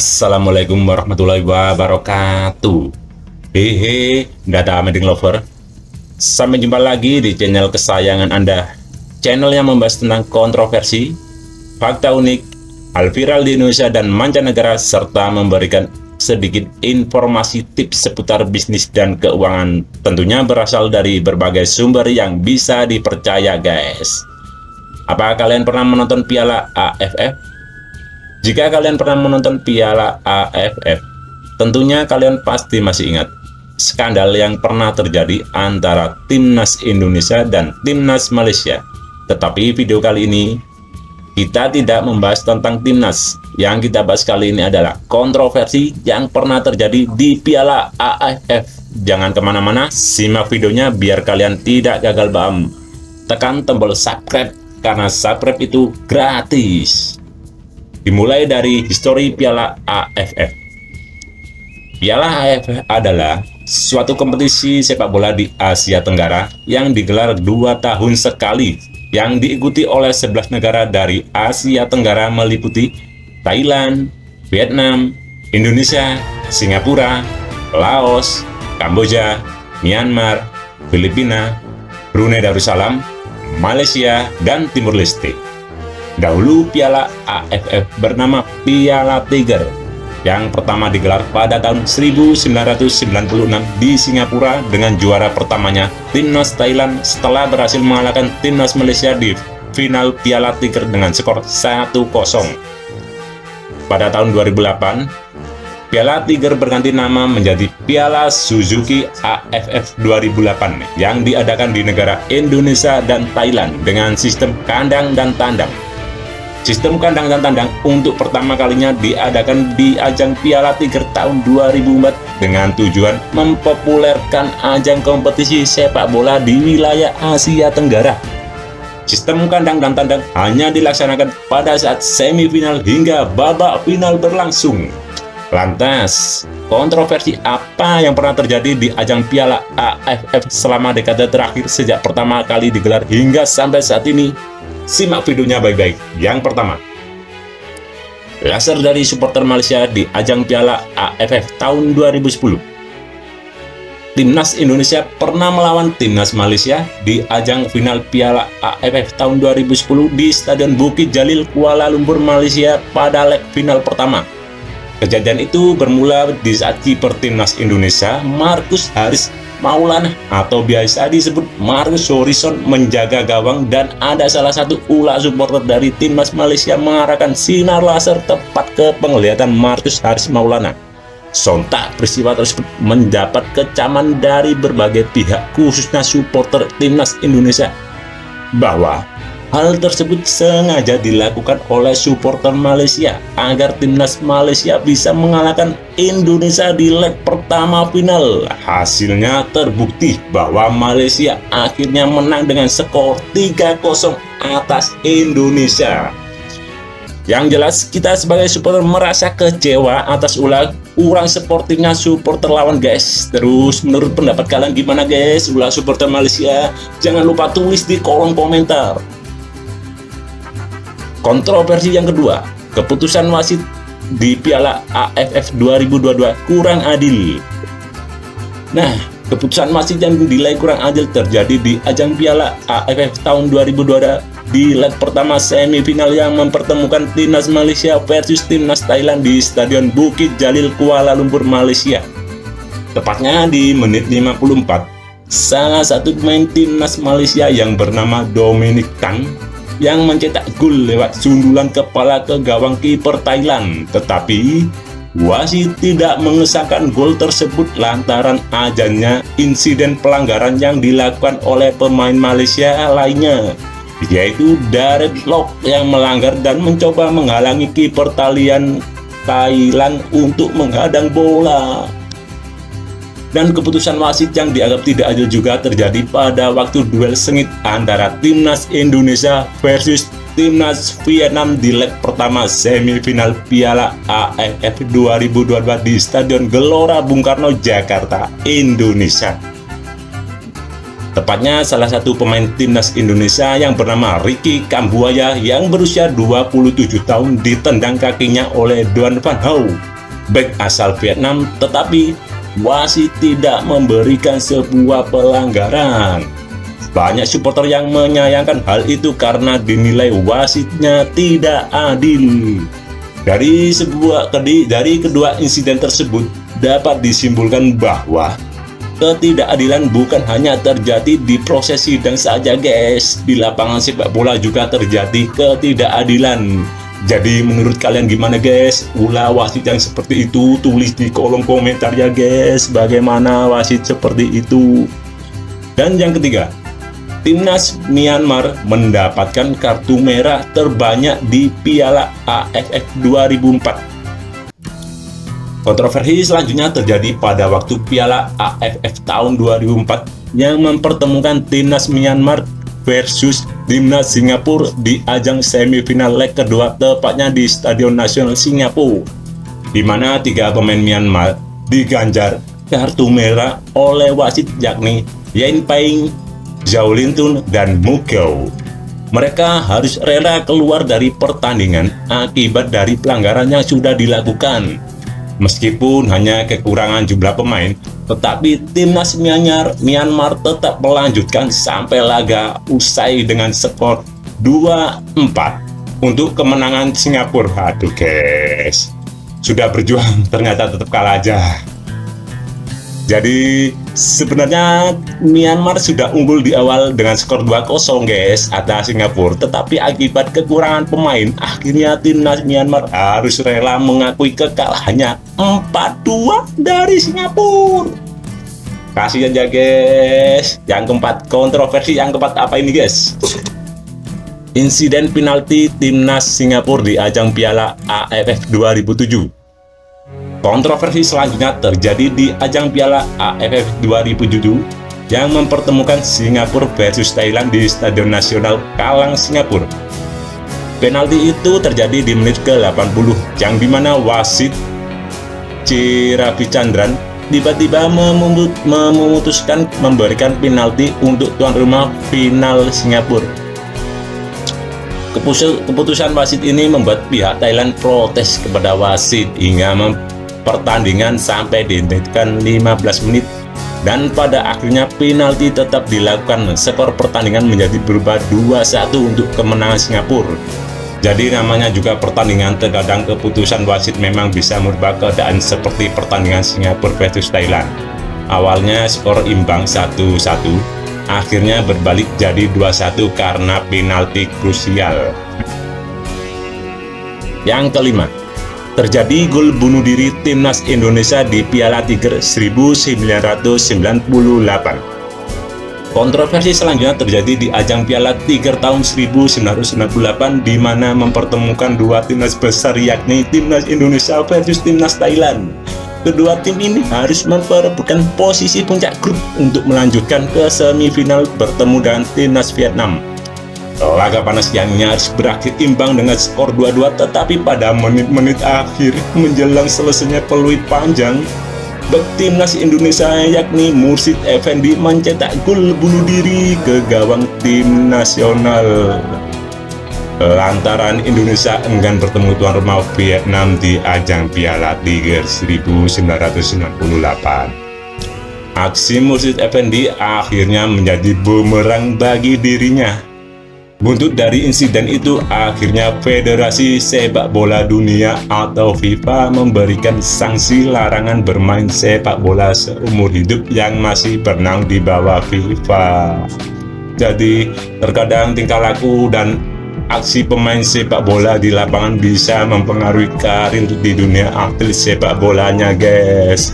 Assalamualaikum warahmatullahi wabarakatuh. Hehe, data meeting lover. Sampai jumpa lagi di channel kesayangan Anda. Channel yang membahas tentang kontroversi, fakta unik, hal viral di Indonesia dan mancanegara, serta memberikan sedikit informasi tips seputar bisnis dan keuangan. Tentunya berasal dari berbagai sumber yang bisa dipercaya, guys. Apa kalian pernah menonton Piala AFF? Jika kalian pernah menonton Piala AFF, tentunya kalian pasti masih ingat skandal yang pernah terjadi antara Timnas Indonesia dan Timnas Malaysia. Tetapi video kali ini kita tidak membahas tentang Timnas. Yang kita bahas kali ini adalah kontroversi yang pernah terjadi di Piala AFF. Jangan kemana-mana, simak videonya biar kalian tidak gagal paham. Tekan tombol subscribe karena subscribe itu gratis. Dimulai dari histori Piala AFF. Piala AFF adalah suatu kompetisi sepak bola di Asia Tenggara yang digelar 2 tahun sekali, yang diikuti oleh 11 negara dari Asia Tenggara meliputi Thailand, Vietnam, Indonesia, Singapura, Laos, Kamboja, Myanmar, Filipina, Brunei Darussalam, Malaysia, dan Timur Leste. Dahulu Piala AFF bernama Piala Tiger, yang pertama digelar pada tahun 1996 di Singapura dengan juara pertamanya Timnas Thailand setelah berhasil mengalahkan Timnas Malaysia di final Piala Tiger dengan skor 1-0. Pada tahun 2008, Piala Tiger berganti nama menjadi Piala Suzuki AFF 2008 yang diadakan di negara Indonesia dan Thailand dengan sistem kandang dan tandang. Sistem kandang dan tandang untuk pertama kalinya diadakan di ajang Piala Tiger tahun 2004 dengan tujuan mempopulerkan ajang kompetisi sepak bola di wilayah Asia Tenggara. Sistem kandang dan tandang hanya dilaksanakan pada saat semifinal hingga babak final berlangsung. Lantas, kontroversi apa yang pernah terjadi di ajang Piala AFF selama dekade terakhir sejak pertama kali digelar hingga sampai saat ini? Simak videonya baik-baik. Yang pertama, laser dari supporter Malaysia di ajang Piala AFF tahun 2010. Timnas Indonesia pernah melawan Timnas Malaysia di ajang final Piala AFF tahun 2010 di Stadion Bukit Jalil, Kuala Lumpur, Malaysia pada leg final pertama. Kejadian itu bermula di saat kiper Timnas Indonesia, Marcus Haris Maulana atau biasa disebut Marcus Horizon, menjaga gawang dan ada salah satu ulah supporter dari Timnas Malaysia mengarahkan sinar laser tepat ke penglihatan Marcus Haris Maulana. Sontak peristiwa tersebut mendapat kecaman dari berbagai pihak, khususnya supporter Timnas Indonesia, bahwa hal tersebut sengaja dilakukan oleh supporter Malaysia agar Timnas Malaysia bisa mengalahkan Indonesia di leg pertama final. Hasilnya terbukti bahwa Malaysia akhirnya menang dengan skor 3-0 atas Indonesia. Yang jelas, kita sebagai supporter merasa kecewa atas kurang sportifnya supporter lawan, guys. Terus menurut pendapat kalian gimana, guys? Ulah supporter Malaysia? Jangan lupa tulis di kolom komentar. Kontroversi yang kedua, keputusan wasit di Piala AFF 2022 kurang adil. Nah, keputusan wasit yang dinilai kurang adil terjadi di ajang Piala AFF tahun 2022 di leg pertama semifinal yang mempertemukan Timnas Malaysia versus Timnas Thailand di Stadion Bukit Jalil, Kuala Lumpur, Malaysia. Tepatnya di menit 54, salah satu pemain Timnas Malaysia yang bernama Dominic Tan yang mencetak gol lewat sundulan kepala ke gawang kiper Thailand. Tetapi wasit tidak mengesahkan gol tersebut lantaran adanya insiden pelanggaran yang dilakukan oleh pemain Malaysia lainnya, yaitu Darren Lock yang melanggar dan mencoba menghalangi kiper Thailand untuk menghadang bola. Dan keputusan wasit yang dianggap tidak adil juga terjadi pada waktu duel sengit antara Timnas Indonesia versus Timnas Vietnam di leg pertama semifinal Piala AFF 2022 di Stadion Gelora Bung Karno, Jakarta, Indonesia. Tepatnya salah satu pemain timnas Indonesia yang bernama Ricky Kambuaya yang berusia 27 tahun ditendang kakinya oleh Duan Van Hau, bek asal Vietnam, tetapi wasit tidak memberikan sebuah pelanggaran. Banyak supporter yang menyayangkan hal itu karena dinilai wasitnya tidak adil. Dari kedua insiden tersebut dapat disimpulkan bahwa ketidakadilan bukan hanya terjadi di proses sidang saja guys, di lapangan sepak bola juga terjadi ketidakadilan. Jadi menurut kalian gimana guys? Ulah wasit yang seperti itu? Tulis di kolom komentar ya guys, bagaimana wasit seperti itu. Dan yang ketiga, Timnas Myanmar mendapatkan kartu merah terbanyak di Piala AFF 2004. Kontroversi selanjutnya terjadi pada waktu Piala AFF tahun 2004 yang mempertemukan Timnas Myanmar versus Timnas Singapura di ajang semifinal leg kedua, tepatnya di Stadion Nasional Singapura, di mana 3 pemain Myanmar diganjar kartu merah oleh wasit yakni Yen Paing, Zhao Lintun, dan Mugao. Mereka harus rela keluar dari pertandingan akibat dari pelanggaran yang sudah dilakukan. Meskipun hanya kekurangan jumlah pemain, tetapi timnas Myanmar tetap melanjutkan sampai laga usai dengan skor 2-4 untuk kemenangan Singapura. Aduh guys, sudah berjuang ternyata tetap kalah aja. Jadi sebenarnya Myanmar sudah unggul di awal dengan skor 2-0 guys atas Singapura, tetapi akibat kekurangan pemain akhirnya timnas Myanmar harus rela mengakui kekalahannya 4-2 dari Singapura. Kasihan ya guys. Yang keempat, kontroversi yang keempat apa ini guys? Insiden penalti timnas Singapura di ajang Piala AFF 2007. Kontroversi selanjutnya terjadi di ajang Piala AFF 2007 yang mempertemukan Singapura versus Thailand di Stadion Nasional Kallang, Singapura. Penalti itu terjadi di menit ke-80 yang dimana wasit Ravichandran tiba-tiba memutuskan memberikan penalti untuk tuan rumah final Singapura. Keputusan wasit ini membuat pihak Thailand protes kepada wasit hingga pertandingan sampai dihentikan 15 menit, dan pada akhirnya penalti tetap dilakukan. Skor pertandingan menjadi berubah 2-1 untuk kemenangan Singapura. Jadi namanya juga pertandingan, terkadang keputusan wasit memang bisa merubah keadaan seperti pertandingan Singapura versus Thailand. Awalnya skor imbang 1-1, akhirnya berbalik jadi 2-1 karena penalti krusial. Yang kelima, terjadi gol bunuh diri timnas Indonesia di Piala Tiger 1998. Kontroversi selanjutnya terjadi di ajang Piala Tiger tahun 1998 di mana mempertemukan dua timnas besar yakni timnas Indonesia versus timnas Thailand. Kedua tim ini harus memperebutkan posisi puncak grup untuk melanjutkan ke semifinal bertemu dengan timnas Vietnam. Laga panas yang nyaris berakhir imbang dengan skor 2-2, tetapi pada menit-menit akhir menjelang selesainya peluit panjang, bek timnas Indonesia yakni Mursid Effendi mencetak gol bunuh diri ke gawang tim nasional. Lantaran Indonesia enggan bertemu tuan rumah Vietnam di ajang Piala Tiger 1998. Aksi Mursid Effendi akhirnya menjadi bumerang bagi dirinya. Buntut dari insiden itu, akhirnya Federasi Sepak Bola Dunia atau FIFA memberikan sanksi larangan bermain sepak bola seumur hidup yang masih berenang di bawah FIFA. Jadi, terkadang tingkah laku dan aksi pemain sepak bola di lapangan bisa mempengaruhi karir di dunia atlet sepak bolanya, guys.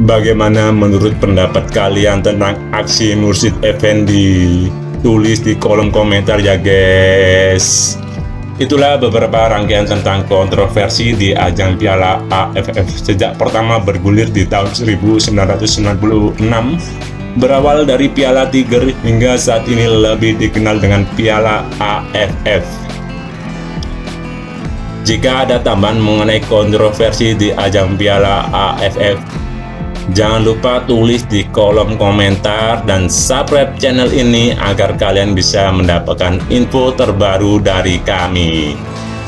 Bagaimana menurut pendapat kalian tentang aksi Mursid Effendi? Tulis di kolom komentar ya guys. Itulah beberapa rangkaian tentang kontroversi di ajang Piala AFF sejak pertama bergulir di tahun 1996, berawal dari Piala Tiger hingga saat ini lebih dikenal dengan Piala AFF. Jika ada tambahan mengenai kontroversi di ajang Piala AFF, Jangan lupa tulis di kolom komentar dan subscribe channel ini agar kalian bisa mendapatkan info terbaru dari kami.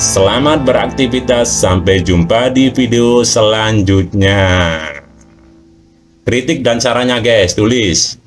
Selamat beraktivitas, sampai jumpa di video selanjutnya. Kritik dan sarannya guys, tulis.